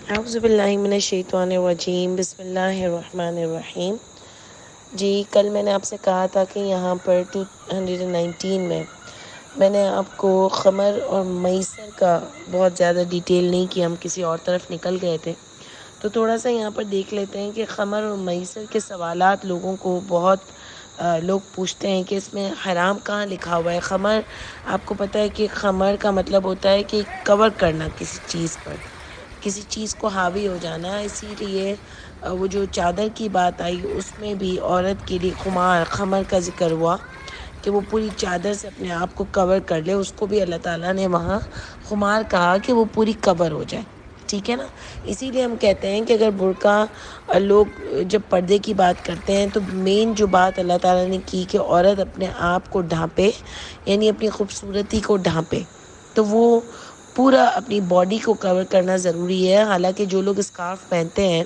اعوذ باللہ من الشیطان الرجیم، بسم اللہ الرحمن الرحیم۔ جی کل میں نے آپ سے کہا تھا کہ یہاں پر 219 میں نے آپ کو خمر اور میسر کا بہت زیادہ ڈیٹیل نہیں کیا، ہم کسی اور طرف نکل گئے تھے، تو تھوڑا سا یہاں پر دیکھ لیتے ہیں کہ خمر اور میسر کے سوالات لوگوں کو بہت لوگ پوچھتے ہیں کہ اس میں حرام کہاں لکھا ہوا ہے۔ خمر، آپ کو پتہ ہے کہ خمر کا مطلب ہوتا ہے کہ کور کرنا کسی چیز پر، کسی چیز کو حاوی ہو جانا، اسی لیے وہ جو چادر کی بات آئی اس میں بھی عورت کے لیے خمر کا ذکر ہوا کہ وہ پوری چادر سے اپنے آپ کو کور کر لے، اس کو بھی اللہ تعالیٰ نے وہاں خمار کہا کہ وہ پوری کور ہو جائے، ٹھیک ہے نا۔ اسی لیے ہم کہتے ہیں کہ اگر برقع لوگ جب پردے کی بات کرتے ہیں تو مین جو بات اللہ تعالیٰ نے کی کہ عورت اپنے آپ کو ڈھانپے، یعنی اپنی خوبصورتی کو ڈھانپے، تو وہ پورا اپنی باڈی کو کور کرنا ضروری ہے۔ حالانکہ جو لوگ اسکارف پہنتے ہیں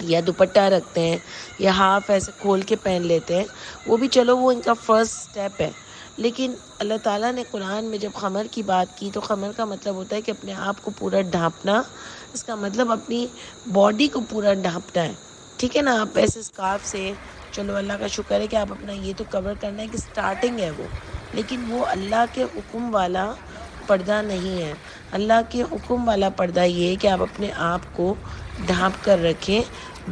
یا دوپٹہ رکھتے ہیں یا ہاف ایسے کھول کے پہن لیتے ہیں، وہ بھی چلو وہ ان کا فرسٹ سٹیپ ہے، لیکن اللہ تعالیٰ نے قرآن میں جب خمر کی بات کی تو خمر کا مطلب ہوتا ہے کہ اپنے آپ کو پورا ڈھانپنا، اس کا مطلب اپنی باڈی کو پورا ڈھانپنا ہے، ٹھیک ہے نا۔ آپ ایسے اسکارف سے چلو اللہ کا شکر ہے کہ آپ اپنا یہ تو کور کرنا ہے کہ سٹارٹنگ ہے وہ، لیکن وہ اللہ کے حکم والا پردہ نہیں ہے۔ اللہ کے حکم والا پردہ یہ ہے کہ آپ اپنے آپ کو ڈھانپ کر رکھیں،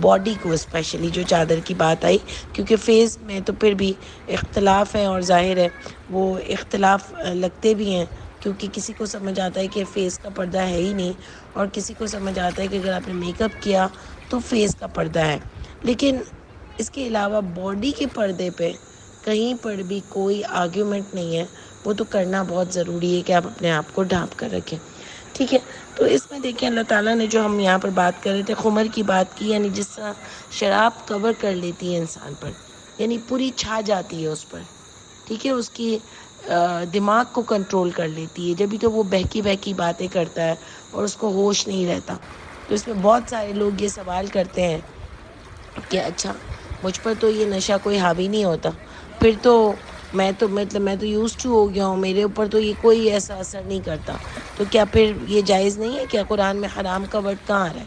باڈی کو اسپیشلی، جو چادر کی بات آئی، کیونکہ فیس میں تو پھر بھی اختلاف ہے اور ظاہر ہے وہ اختلاف لگتے بھی ہیں، کیونکہ کسی کو سمجھ آتا ہے کہ فیس کا پردہ ہے ہی نہیں، اور کسی کو سمجھ آتا ہے کہ اگر آپ نے میک اپ کیا تو فیس کا پردہ ہے، لیکن اس کے علاوہ باڈی کے پردے پہ کہیں پر بھی کوئی آرگیومنٹ نہیں ہے، وہ تو کرنا بہت ضروری ہے کہ آپ اپنے آپ کو ڈھانپ کر رکھیں، ٹھیک ہے۔ تو اس میں دیکھیں اللہ تعالیٰ نے جو ہم یہاں پر بات کر رہے تھے خمر کی بات کی، یعنی جس طرح شراب کور کر لیتی ہے انسان پر، یعنی پوری چھا جاتی ہے اس پر، ٹھیک ہے، اس کی دماغ کو کنٹرول کر لیتی ہے، جبھی تو وہ بہکی بہکی باتیں کرتا ہے اور اس کو ہوش نہیں رہتا۔ تو اس میں بہت سارے لوگ یہ سوال کرتے ہیں کہ اچھا مجھ پر تو یہ نشہ کوئی حاوی نہیں ہوتا، پھر تو میں تو یوز ٹو ہو گیا ہوں، میرے اوپر تو یہ کوئی ایسا اثر نہیں کرتا، تو کیا پھر یہ جائز نہیں ہے؟ کیا قرآن میں حرام کا ورڈ کہاں آ رہا ہے؟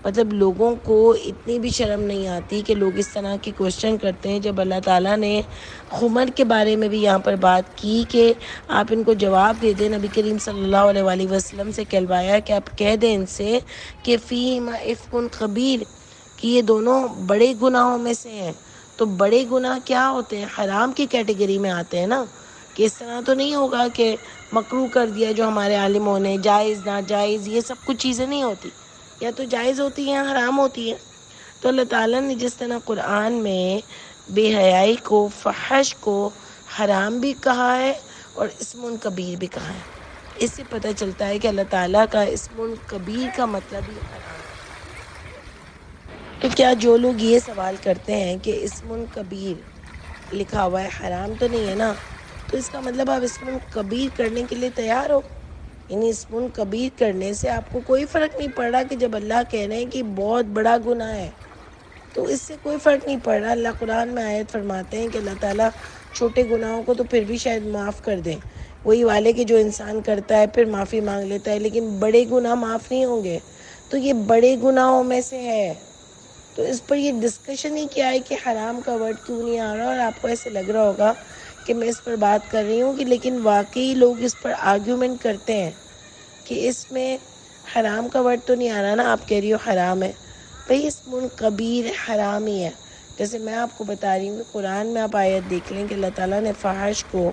مطلب لوگوں کو اتنی بھی شرم نہیں آتی کہ لوگ اس طرح کی کوشچن کرتے ہیں، جب اللہ تعالیٰ نے خمر کے بارے میں بھی یہاں پر بات کی کہ آپ ان کو جواب دے دیں۔ نبی کریم صلی اللہ علیہ وآلہ وسلم سے کہلوایا کہ آپ کہہ دیں ان سے کہ فیہما اثم کبیر، کہ یہ دونوں بڑے گناہوں میں سے ہیں۔ تو بڑے گناہ کیا ہوتے ہیں؟ حرام کی کیٹیگری میں آتے ہیں نا، کہ اس طرح تو نہیں ہوگا کہ مکروہ کر دیا جو ہمارے عالموں نے، جائز ناجائز یہ سب کچھ چیزیں نہیں ہوتی، یا تو جائز ہوتی ہیں یا حرام ہوتی ہیں۔ تو اللہ تعالیٰ نے جس طرح قرآن میں بے حیائی کو، فحش کو حرام بھی کہا ہے اور اسم کبیر بھی کہا ہے، اس سے پتہ چلتا ہے کہ اللہ تعالیٰ کا اسم کبیر کا مطلب ہی حرام ہے۔ تو کیا جو لوگ یہ سوال کرتے ہیں کہ اسم کبیر لکھا ہوا ہے، حرام تو نہیں ہے نا، تو اس کا مطلب آپ اسم کبیر کرنے کے لیے تیار ہو؟ یعنی اسم کبیر کرنے سے آپ کو کوئی فرق نہیں پڑ رہا کہ جب اللہ کہہ رہے ہیں کہ بہت بڑا گناہ ہے تو اس سے کوئی فرق نہیں پڑ رہا۔ اللہ قرآن میں آیت فرماتے ہیں کہ اللہ تعالیٰ چھوٹے گناہوں کو تو پھر بھی شاید معاف کر دیں، وہی والے کہ جو انسان کرتا ہے پھر معافی مانگ لیتا ہے، لیکن بڑے گناہ معاف نہیں ہوں گے، تو یہ بڑے گناہوں میں سے ہے۔ تو اس پر یہ ڈسکشن ہی کیا ہے کہ حرام کا ورڈ کیوں نہیں آ رہا، اور آپ کو ایسے لگ رہا ہوگا کہ میں اس پر بات کر رہی ہوں کہ لیکن واقعی لوگ اس پر آرگیومنٹ کرتے ہیں کہ اس میں حرام کا ورڈ تو نہیں آ رہا نا، آپ کہہ رہی ہو حرام ہے، بھئی اسم کبیر حرام ہی ہے۔ جیسے میں آپ کو بتا رہی ہوں کہ قرآن میں آپ آیت دیکھ لیں کہ اللہ تعالیٰ نے فحش کو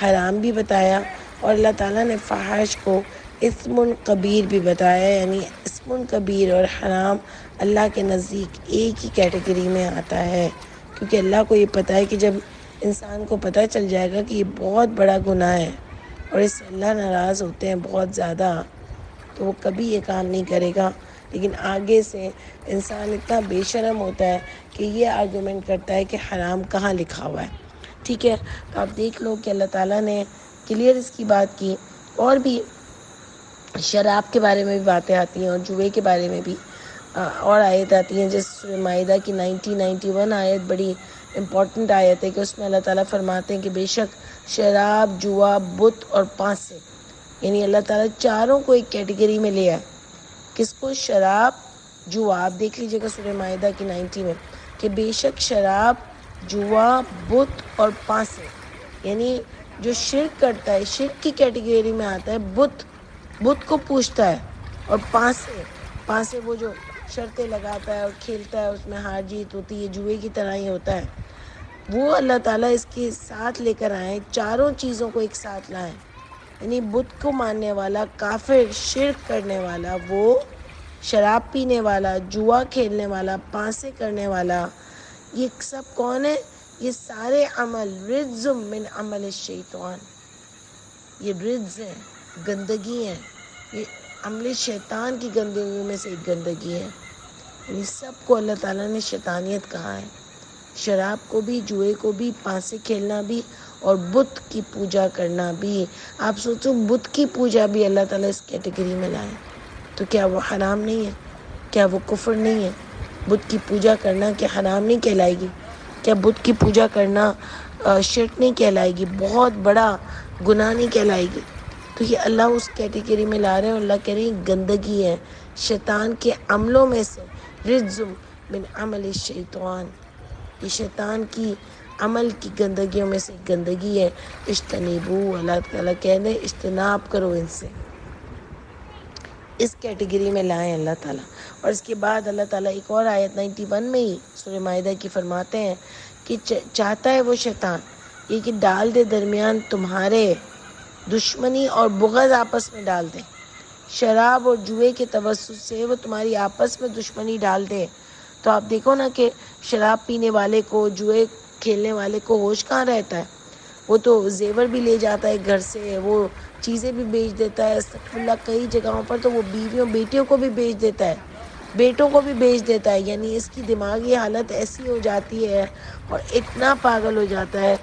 حرام بھی بتایا اور اللہ تعالیٰ نے فحش کو اسم کبیر بھی بتایا، یعنی اسم کبیر اور حرام اللہ کے نزدیک ایک ہی کیٹیگری میں آتا ہے، کیونکہ اللہ کو یہ پتہ ہے کہ جب انسان کو پتہ چل جائے گا کہ یہ بہت بڑا گناہ ہے اور اس سے اللہ ناراض ہوتے ہیں بہت زیادہ، تو وہ کبھی یہ کام نہیں کرے گا۔ لیکن آگے سے انسان اتنا بے شرم ہوتا ہے کہ یہ آرگومنٹ کرتا ہے کہ حرام کہاں لکھا ہوا ہے، ٹھیک ہے۔ تو آپ دیکھ لو کہ اللہ تعالیٰ نے کلیئر اس کی بات کی، اور بھی شراب کے بارے میں بھی باتیں آتی ہیں اور جوئے کے بارے میں بھی اور آیت آتی ہیں، جس سورہ مائدہ کی 91 آیت بڑی امپورٹنٹ آیت ہے کہ اس میں اللہ تعالیٰ فرماتے ہیں کہ بے شک شراب، جوا، بت اور پانسے، یعنی اللہ تعالیٰ چاروں کو ایک کیٹیگری میں لے آئے، کس کو؟ شراب، جوا. آپ دیکھ لیجیے گا سورہ مائدہ کی 90 میں کہ بے شک شراب، جوا، بت اور پانسے، یعنی جو شرک کرتا ہے، شرک کی کیٹیگری میں آتا ہے بت کو پوجتا ہے، اور پانسے وہ جو شرطیں لگاتا ہے اور کھیلتا ہے، اس میں ہار جیت ہوتی ہے، جوئے کی طرح ہی ہوتا ہے، وہ اللہ تعالیٰ اس کے ساتھ لے کر آئے. چاروں چیزوں کو ایک ساتھ لائیں. یعنی بت کو ماننے والا کافر، شرک کرنے والا، وہ شراب پینے والا، جوا کھیلنے والا، پانسے کرنے والا، یہ سب کون ہے؟ یہ سارے عمل رجز من عمل الشیطان، یہ رجز ہیں، گندگی ہیں، یہ عمل شیطان کی گندگیوں میں سے ایک گندگی ہے. یعنی سب کو اللہ تعالیٰ نے شیطانیت کہا ہے. شراب کو بھی، جوئے کو بھی، پانسے کھیلنا بھی، اور بت کی پوجا کرنا بھی. آپ سوچو بت کی پوجا بھی اللہ تعالیٰ اس کیٹیگری میں لائے، تو کیا وہ حرام نہیں ہے؟ کیا وہ کفر نہیں ہے؟ بت کی پوجا کرنا کیا حرام نہیں کہلائے گی؟ کیا بت کی پوجا کرنا شرک نہیں کہلائے گی؟ بہت بڑا گناہ نہیں کہلائے گی؟ تو یہ اللہ اس کیٹیگری میں لا رہے ہیں. اللہ کہہ رہے ہیں گندگی ہے، شیطان کے عملوں میں سے، رجز من عمل الشیطان، یہ شیطان کی عمل کی گندگیوں میں سے گندگی ہے. اجتنبو، اللہ تعالیٰ کہہ دیں اجتناب کرو ان سے. اس کیٹیگری میں لائیں اللہ تعالیٰ. اور اس کے بعد اللہ تعالیٰ ایک اور آیت 91 میں ہی سورہ مائدہ کی فرماتے ہیں کہ چاہتا ہے وہ شیطان یہ کہ ڈال دے درمیان تمہارے دشمنی اور بغض، آپس میں ڈال دے. شراب اور جوئے کے توسط سے وہ تمہاری آپس میں دشمنی ڈال دے. تو آپ دیکھو نا کہ شراب پینے والے کو، جوئے کھیلنے والے کو ہوش کہاں رہتا ہے؟ وہ تو زیور بھی لے جاتا ہے گھر سے، وہ چیزیں بھی بیچ دیتا ہے. استغفر اللہ، کئی جگہوں پر تو وہ بیویوں بیٹیوں کو بھی بیچ دیتا ہے، بیٹوں کو بھی بیچ دیتا ہے. یعنی اس کی دماغی حالت ایسی ہو جاتی ہے اور اتنا پاگل ہو جاتا ہے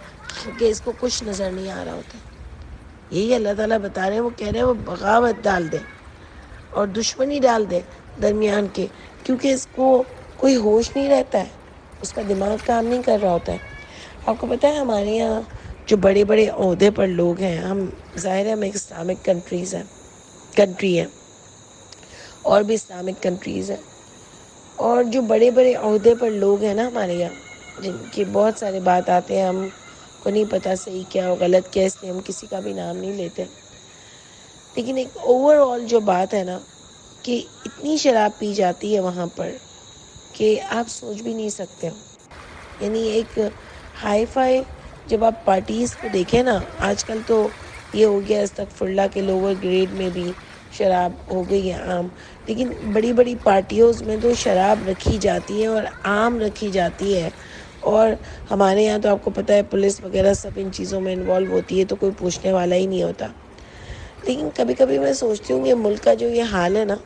کہ اس کو کچھ نظر نہیں آ رہا ہوتا. یہی اللہ تعالیٰ بتا رہے ہیں، وہ کہہ رہے ہیں وہ بغاوت ڈال دے اور دشمنی ڈال دے درمیان کے، کیونکہ اس کو کوئی ہوش نہیں رہتا ہے، اس کا دماغ کام نہیں کر رہا ہوتا ہے. آپ کو پتہ ہے ہمارے یہاں جو بڑے بڑے عہدے پر لوگ ہیں، ہم ظاہر ہے ہم ایک اسلامک کنٹری ہے اور بھی اسلامک کنٹریز ہیں، اور جو بڑے بڑے عہدے پر لوگ ہیں نا ہمارے یہاں، جن کی بہت سارے بات آتے ہیں، ہم کو نہیں پتہ صحیح کیا اور غلط کیا، اس لیے ہم کسی کا بھی نام نہیں لیتے. لیکن ایک اوور آل جو بات ہے نا کہ اتنی شراب پی جاتی ہے وہاں پر کہ آپ سوچ بھی نہیں سکتے ہو. یعنی ایک ہائی فائی، جب آپ پارٹیز کو دیکھیں نا، آج کل تو یہ ہو گیا استغفر اللہ کے لوور گریڈ میں بھی شراب ہو گئی ہے عام، لیکن بڑی بڑی پارٹیوز میں تو شراب رکھی جاتی ہے اور عام رکھی جاتی ہے. اور ہمارے یہاں تو آپ کو پتہ ہے پولیس وغیرہ سب ان چیزوں میں انوالو ہوتی ہے، تو کوئی پوچھنے والا ہی نہیں ہوتا. لیکن کبھی کبھی میں سوچتی ہوں کہ ملک کا جو یہ حال ہے نا،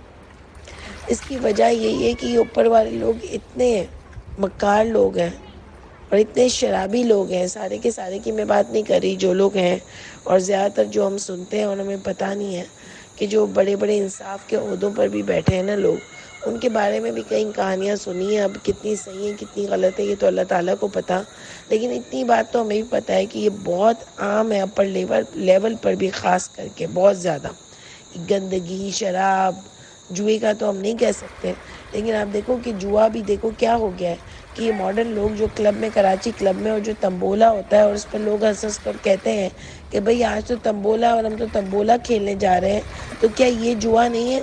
اس کی وجہ یہی ہے کہ یہ اوپر والے لوگ اتنے مکار لوگ ہیں اور اتنے شرابی لوگ ہیں. سارے کے سارے کی میں بات نہیں کر رہی، جو لوگ ہیں اور زیادہ تر جو ہم سنتے ہیں اور ہمیں پتہ نہیں ہے کہ جو بڑے بڑے انصاف کے عہدوں پر بھی بیٹھے ہیں نا لوگ، ان کے بارے میں بھی کئی کہانیاں سنی ہیں. اب کتنی صحیح ہیں کتنی غلط ہے یہ تو اللہ تعالیٰ کو پتہ، لیکن اتنی بات تو ہمیں بھی پتہ ہے کہ یہ بہت عام ہے اپر لیول پر بھی، خاص کر کے بہت زیادہ گندگی. شراب جوئے کا تو ہم نہیں کہہ سکتے، لیکن آپ دیکھو کہ جوا بھی دیکھو کیا ہو گیا ہے کہ یہ ماڈرن لوگ جو کلب میں، کراچی کلب میں، اور جو تمبولا ہوتا ہے اور اس پر لوگ ہنس ہنس کر کہتے ہیں کہ بھئی آج تو تمبولا اور ہم تو تمبولا کھیلنے جا رہے ہیں، تو کیا یہ جوا نہیں ہے؟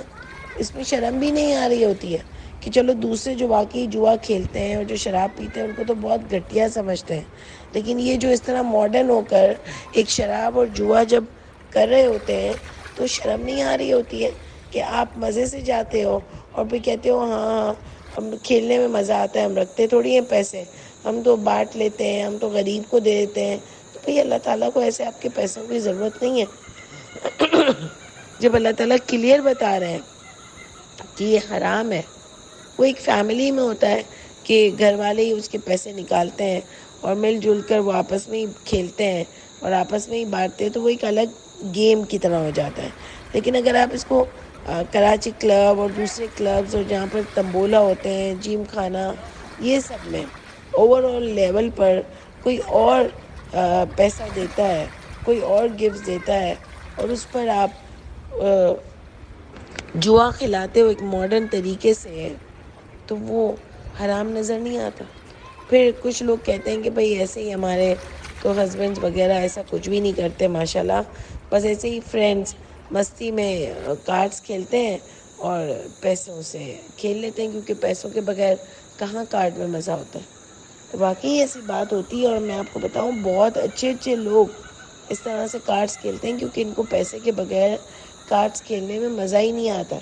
اس میں شرم بھی نہیں آ رہی ہوتی ہے کہ چلو دوسرے جو واقعی جوا کھیلتے ہیں اور جو شراب پیتے ہیں ان کو تو بہت گھٹیا سمجھتے ہیں، لیکن یہ جو اس طرح ماڈرن ہو کر ایک شراب اور جوا جب کر رہے ہوتے ہیں تو شرم نہیں آ رہی ہوتی ہے کہ آپ مزے سے جاتے ہو اور پھر کہتے ہو ہاں ہاں ہم کھیلنے میں مزہ آتا ہے، ہم رکھتے تھوڑی ہیں پیسے، ہم تو بانٹ لیتے ہیں، ہم تو غریب کو دے دیتے ہیں. تو بھئی اللہ تعالیٰ کو ایسے آپ کے پیسوں کی ضرورت نہیں ہے. جب اللہ تعالیٰ کلیئر بتا رہے ہیں کہ یہ حرام ہے، وہ ایک فیملی میں ہوتا ہے کہ گھر والے ہی اس کے پیسے نکالتے ہیں اور مل جل کر وہ آپس میں ہی کھیلتے ہیں اور آپس میں ہی بانٹتے ہیں، تو وہ ایک الگ گیم کی طرح ہو جاتا ہے. لیکن اگر آپ اس کو کراچی کلب اور دوسرے کلبز اور جہاں پر تمبولا ہوتے ہیں، جیم خانہ، یہ سب میں اوور آل لیول پر کوئی اور پیسہ دیتا ہے، کوئی اور گفٹ دیتا ہے اور اس پر آپ جوا کھلاتے ہو ایک ماڈرن طریقے سے ہے تو وہ حرام نظر نہیں آتا۔ پھر کچھ لوگ کہتے ہیں کہ بھئی ایسے ہی ہمارے تو ہسبینڈز وغیرہ ایسا کچھ بھی نہیں کرتے ماشاءاللہ، بس ایسے ہی فرینڈز مستی میں کارڈز کھیلتے ہیں اور پیسوں سے کھیل لیتے ہیں، کیونکہ پیسوں کے بغیر کہاں کارڈ میں مزہ ہوتا ہے۔ تو واقعی ایسی بات ہوتی ہے، اور میں آپ کو بتاؤں بہت اچھے اچھے لوگ اس طرح سے کارڈز کھیلتے ہیں کیونکہ ان کو پیسے کے بغیر کارڈز کھیلنے میں مزہ ہی نہیں آتا۔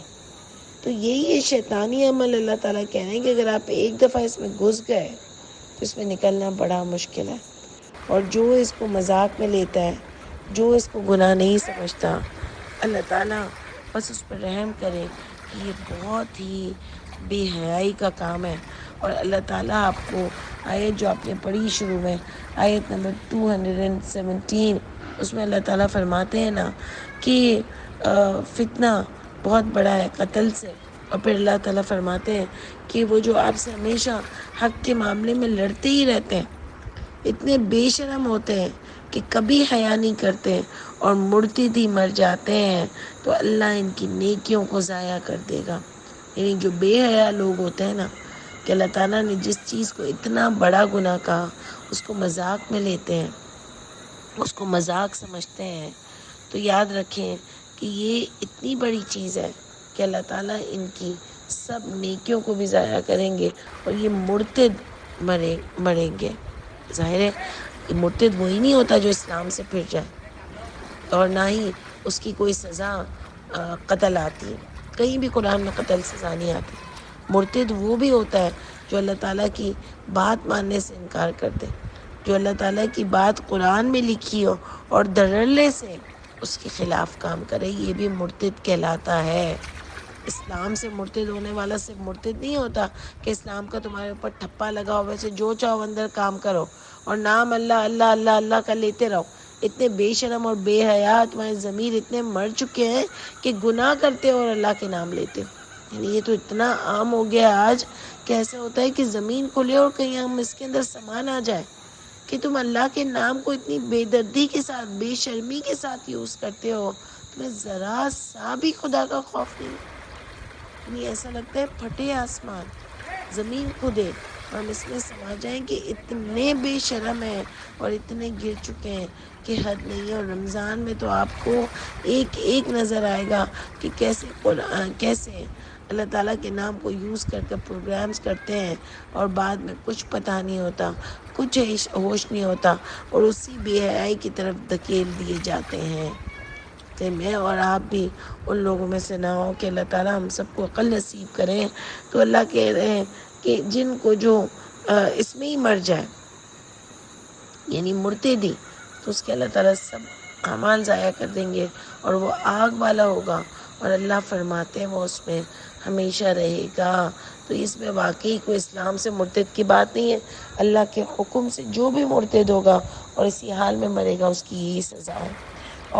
تو یہی شیطانی عمل اللہ تعالیٰ کہہ رہے ہیں کہ اگر آپ ایک دفعہ اس میں گھس گئے تو اس میں نکلنا بڑا مشکل ہے۔ اور جو اس کو مذاق میں لیتا ہے، جو اس کو گناہ نہیں سمجھتا، اللہ تعالیٰ بس اس پر رحم کرے کہ یہ بہت ہی بے حیائی کا کام ہے۔ اور اللہ تعالیٰ آپ کو آیت جو آپ نے پڑھی شروع میں، آیت نمبر 217، اس میں اللہ تعالیٰ فرماتے ہیں نا کہ فتنہ بہت بڑا ہے قتل سے، اور پھر اللہ تعالیٰ فرماتے ہیں کہ وہ جو آپ سے ہمیشہ حق کے معاملے میں لڑتے ہی رہتے ہیں، اتنے بے شرم ہوتے ہیں کہ کبھی حیا نہیں کرتے اور مرتد ہی مر جاتے ہیں، تو اللہ ان کی نیکیوں کو ضائع کر دے گا۔ یعنی جو بے حیا لوگ ہوتے ہیں نا، کہ اللہ تعالیٰ نے جس چیز کو اتنا بڑا گناہ کہا اس کو مذاق میں لیتے ہیں، اس کو مذاق سمجھتے ہیں، تو یاد رکھیں کہ یہ اتنی بڑی چیز ہے کہ اللہ تعالیٰ ان کی سب نیکیوں کو بھی ضائع کریں گے، اور یہ مرتد مریں گے۔ ظاہر ہے کہ مرتد وہی نہیں ہوتا جو اسلام سے پھر جائے، اور نہ ہی اس کی کوئی سزا قتل آتی ہے، کہیں بھی قرآن میں قتل سزا نہیں آتی۔ مرتد وہ بھی ہوتا ہے جو اللہ تعالیٰ کی بات ماننے سے انکار کر دے، جو اللہ تعالیٰ کی بات قرآن میں لکھی ہو اور دھڑلے سے اس کے خلاف کام کرے، یہ بھی مرتد کہلاتا ہے۔ اسلام سے مرتد ہونے والا صرف مرتد نہیں ہوتا کہ اسلام کا تمہارے اوپر ٹھپا لگا ہو، ویسے جو چاہو اندر کام کرو اور نام اللہ اللہ اللہ اللہ کا لیتے رہو۔ اتنے بے شرم اور بے حیا تمہارے ضمیر اتنے مر چکے ہیں کہ گناہ کرتے ہو اور اللہ کے نام لیتے ہو۔ یعنی یہ تو اتنا عام ہو گیا آج کہ ایسا ہوتا ہے کہ زمین کھلے اور کہیں ہم اس کے اندر سامان آ جائے کہ تم اللہ کے نام کو اتنی بے دردی کے ساتھ، بے شرمی کے ساتھ یوز کرتے ہو، تمہیں ذرا سا بھی خدا کا خوف نہیں۔ یعنی ایسا لگتا ہے پھٹے آسمان، زمین کھدے، اور ہم اس میں سما جائیں کہ اتنے بے شرم ہیں اور اتنے گر چکے ہیں کہ حد نہیں ہے۔ اور رمضان میں تو آپ کو ایک ایک نظر آئے گا کہ کیسے اللہ تعالیٰ کے نام کو یوز کر کر پروگرامز کرتے ہیں، اور بعد میں کچھ پتہ نہیں ہوتا، کچھ ہوش نہیں ہوتا، اور اسی بے حیائی کی طرف دھکیل دیے جاتے ہیں۔ کہ میں اور آپ بھی ان لوگوں میں سے نہ ہوں کہ اللہ تعالیٰ ہم سب کو عقل نصیب کریں۔ تو اللہ کہہ رہے ہیں کہ جن کو جو اس میں ہی مر جائے، یعنی مرتدی، تو اس کے اللہ تعالیٰ سب اعمال ضائع کر دیں گے اور وہ آگ والا ہوگا، اور اللہ فرماتے ہیں وہ اس میں ہمیشہ رہے گا۔ تو اس میں واقعی کوئی اسلام سے مرتد کی بات نہیں ہے، اللہ کے حکم سے جو بھی مرتد ہوگا اور اسی حال میں مرے گا اس کی یہی سزا ہے۔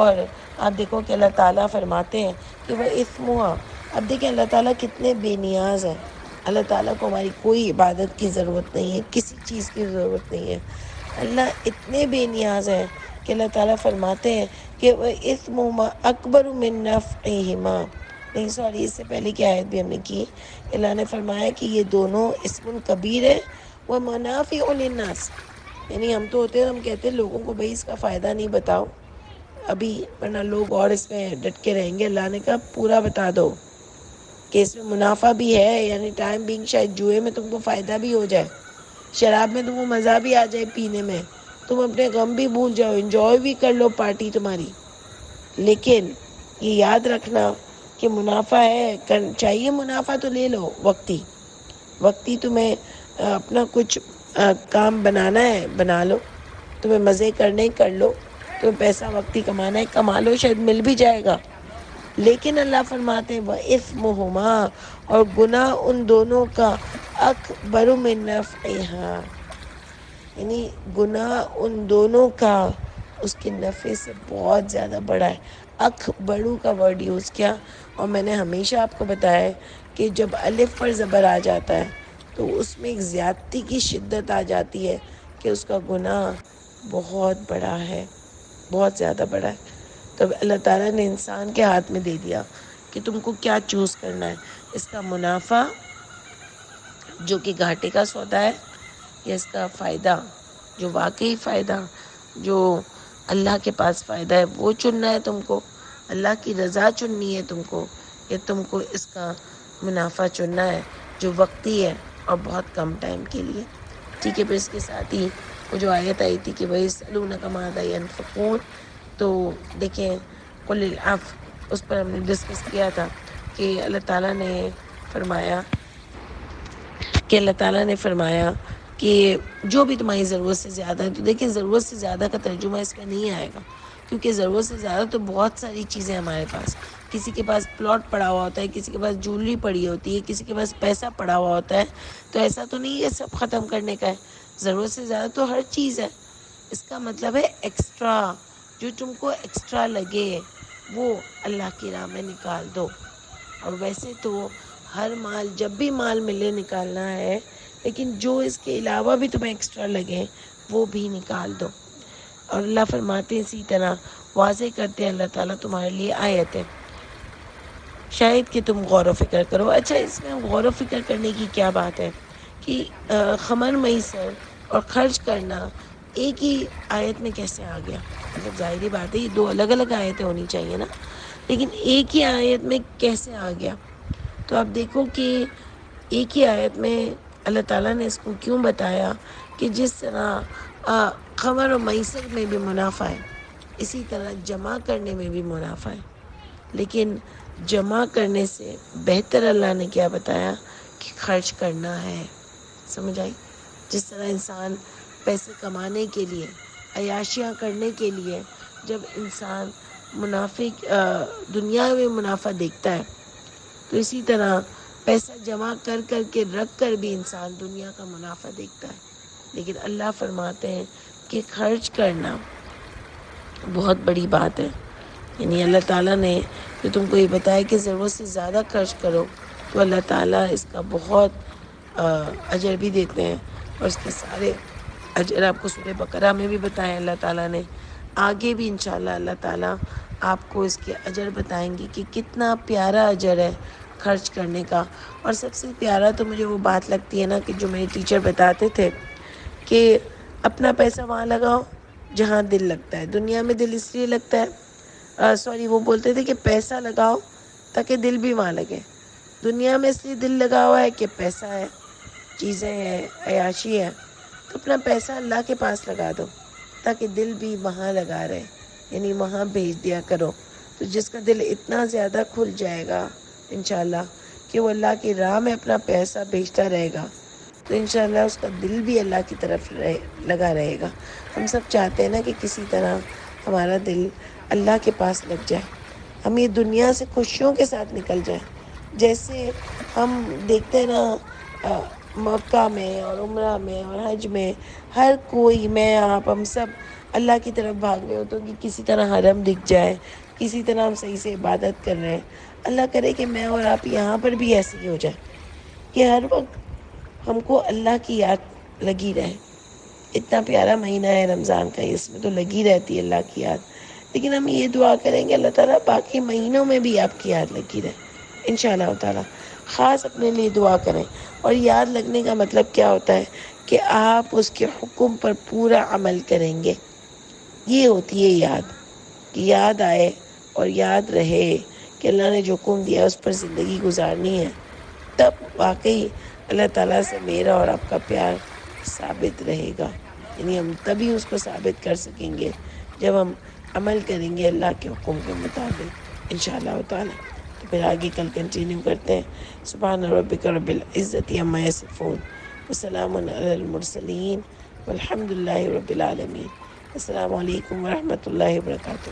اور آپ دیکھو کہ اللہ تعالیٰ فرماتے ہیں کہ وہ اسمہا، اب دیکھیں اللہ تعالیٰ کتنے بے نیاز ہیں۔ اللہ تعالیٰ کو ہماری کوئی عبادت کی ضرورت نہیں ہے، کسی چیز کی ضرورت نہیں ہے۔ اللہ اتنے بے نیاز ہیں کہ اللہ تعالیٰ فرماتے ہیں کہ وہ اسمہما اکبر من نفعہما، نہیں سوری، اس سے پہلے کی آیت بھی ہم نے کی، اللہ نے فرمایا کہ یہ دونوں اسم کبیر ہے، وہ منافع للناس، یعنی ہم تو ہوتے ہیں، ہم کہتے ہیں لوگوں کو بھائی اس کا فائدہ نہیں بتاؤ ابھی، ورنہ لوگ اور اس میں ڈٹ کے رہیں گے۔ اللہ نے کہا پورا بتا دو کہ اس میں منافع بھی ہے، یعنی ٹائم بینگ شاید جوئے میں تم کو فائدہ بھی ہو جائے، شراب میں تم کو مزہ بھی آ جائے پینے میں، تم اپنے غم بھی بھول جاؤ، انجوائے بھی کر لو پارٹی تمہاری، لیکن یہ یاد رکھنا کہ منافع ہے، چاہیے منافع تو لے لو وقتی تمہیں اپنا کچھ کام بنانا ہے بنا لو، تمہیں مزے کرنے کر لو، تمہیں پیسہ وقتی کمانا ہے کما لو، شاید مل بھی جائے گا، لیکن اللہ فرماتے ہیں وَإِثْمُهُمَا، اور گناہ ان دونوں کا اکبر من نفعہا، یعنی گناہ ان دونوں کا اس کے نفع سے بہت زیادہ بڑا ہے۔ اکبرو کا ورڈ یوز کیا، اور میں نے ہمیشہ آپ کو بتایا ہے کہ جب الف پر زبر آ جاتا ہے تو اس میں ایک زیادتی کی شدت آ جاتی ہے کہ اس کا گناہ بہت بڑا ہے، بہت زیادہ بڑا ہے۔ تو اللہ تعالیٰ نے انسان کے ہاتھ میں دے دیا کہ تم کو کیا چوز کرنا ہے، اس کا منافع جو کہ گھاٹے کا سودا ہے، یا اس کا فائدہ جو واقعی فائدہ جو اللہ کے پاس فائدہ ہے وہ چننا ہے تم کو، اللہ کی رضا چننی ہے تم کو، یا تم کو اس کا منافع چننا ہے جو وقتی ہے اور بہت کم ٹائم کے لیے۔ ٹھیک ہے، پھر اس کے ساتھ ہی وہ جو آیت آئی تھی کہ وَيَسْأَلُونَكَ مَاذَا يَنْفِقُونَ، تو دیکھیں قُلِ الْعَفْوَ، اس پر ہم نے ڈسکس کیا تھا کہ اللہ تعالیٰ نے فرمایا کہ جو بھی تمہاری ضرورت سے زیادہ ہے، تو دیکھیں ضرورت سے زیادہ کا ترجمہ اس میں نہیں آئے گا، کیونکہ ضرورت سے زیادہ تو بہت ساری چیزیں ہمارے پاس، کسی کے پاس پلاٹ پڑا ہوا ہوتا ہے، کسی کے پاس جولری پڑی ہوتی ہے، کسی کے پاس پیسہ پڑا ہوا ہوتا ہے، تو ایسا تو نہیں ہے سب ختم کرنے کا ہے، ضرورت سے زیادہ تو ہر چیز ہے۔ اس کا مطلب ہے ایکسٹرا، جو تم کو ایکسٹرا لگے وہ اللہ کی راہ میں نکال دو۔ اور ویسے تو ہر مال، جب بھی مال ملے نکالنا ہے، لیکن جو اس کے علاوہ بھی تمہیں ایکسٹرا لگے وہ بھی نکال دو۔ اور اللہ فرماتے ہیں اسی طرح واضح کرتے ہیں اللہ تعالیٰ تمہارے لیے آیتیں، شاید کہ تم غور و فکر کرو۔ اچھا، اس میں غور و فکر کرنے کی کیا بات ہے کہ خمر میسر اور خرچ کرنا ایک ہی آیت میں کیسے آ گیا؟ مطلب ظاہری بات ہے یہ دو الگ الگ آیتیں ہونی چاہیے نا، لیکن ایک ہی آیت میں کیسے آ گیا؟ تو آپ دیکھو کہ ایک ہی آیت میں اللہ تعالیٰ نے اس کو کیوں بتایا کہ جس طرح خمر و میسر میں بھی منافع ہے، اسی طرح جمع کرنے میں بھی منافع ہے، لیکن جمع کرنے سے بہتر اللہ نے کیا بتایا کہ خرچ کرنا ہے۔ سمجھ آئی؟ جس طرح انسان پیسے کمانے کے لیے، عیاشیاں کرنے کے لیے، جب انسان دنیا میں منافع دیکھتا ہے، تو اسی طرح پیسہ جمع کر کر کے رکھ کر بھی انسان دنیا کا منافع دیکھتا ہے، لیکن اللہ فرماتے ہیں کہ خرچ کرنا بہت بڑی بات ہے۔ یعنی اللہ تعالیٰ نے جو تم کو یہ بتایا کہ ضرورت سے زیادہ خرچ کرو، تو اللہ تعالیٰ اس کا بہت اجر بھی دیتے ہیں، اور اس کے سارے اجر آپ کو سورہ بقرہ میں بھی بتائیں اللہ تعالیٰ نے، آگے بھی انشاءاللہ اللہ تعالیٰ آپ کو اس کے اجر بتائیں گے کہ کتنا پیارا اجر ہے خرچ کرنے کا۔ اور سب سے پیارا تو مجھے وہ بات لگتی ہے نا کہ جو میرے ٹیچر بتاتے تھے کہ اپنا پیسہ وہاں لگاؤ جہاں دل لگتا ہے۔ دنیا میں دل اس لیے لگتا ہے، وہ بولتے تھے کہ پیسہ لگاؤ تاکہ دل بھی وہاں لگے۔ دنیا میں اس لیے دل لگا ہوا ہے کہ پیسہ ہے، چیزیں ہیں، عیاشی ہے، تو اپنا پیسہ اللہ کے پاس لگا دو تاکہ دل بھی وہاں لگا رہے، یعنی وہاں بھیج دیا کرو۔ تو جس کا دل اتنا زیادہ کھل جائے گا انشاءاللہ کہ وہ اللہ کی راہ میں اپنا پیسہ بھیجتا رہے گا، تو انشاءاللہ اس کا دل بھی اللہ کی طرف لگا رہے گا۔ ہم سب چاہتے ہیں نا کہ کسی طرح ہمارا دل اللہ کے پاس لگ جائے، ہم یہ دنیا سے خوشیوں کے ساتھ نکل جائیں۔ جیسے ہم دیکھتے ہیں نا مکہ میں اور عمرہ میں اور حج میں، ہر کوئی، میں آپ ہم سب اللہ کی طرف بھاگ رہے ہوتے ہیں کہ کسی طرح حرم دکھ جائے، کسی طرح ہم صحیح سے عبادت کر رہے ہیں۔ اللہ کرے کہ میں اور آپ یہاں پر بھی ایسے ہی ہو جائے کہ ہر وقت ہم کو اللہ کی یاد لگی رہے۔ اتنا پیارا مہینہ ہے رمضان کا، اس میں تو لگی رہتی ہے اللہ کی یاد، لیکن ہم یہ دعا کریں گے اللہ تعالیٰ باقی مہینوں میں بھی آپ کی یاد لگی رہے انشاءاللہ تعالیٰ۔ خاص اپنے لیے دعا کریں، اور یاد لگنے کا مطلب کیا ہوتا ہے کہ آپ اس کے حکم پر پورا عمل کریں گے، یہ ہوتی ہے یاد، کہ یاد آئے اور یاد رہے کہ اللہ نے جو حکم دیا اس پر زندگی گزارنی ہے، تب واقعی اللہ تعالیٰ سے میرا اور آپ کا پیار ثابت رہے گا۔ یعنی ہم تبھی اس کو ثابت کر سکیں گے جب ہم عمل کریں گے اللہ کے حکم کے مطابق انشاءاللہ تعالیٰ۔ تو پھر آگے کل کنٹینیو کرتے ہیں۔ سبحان ربک رب العزت عما یصفون وسلام علی المرسلین والحمد للہ رب العالمین۔ السلام علیکم ورحمۃ اللہ وبرکاتہ۔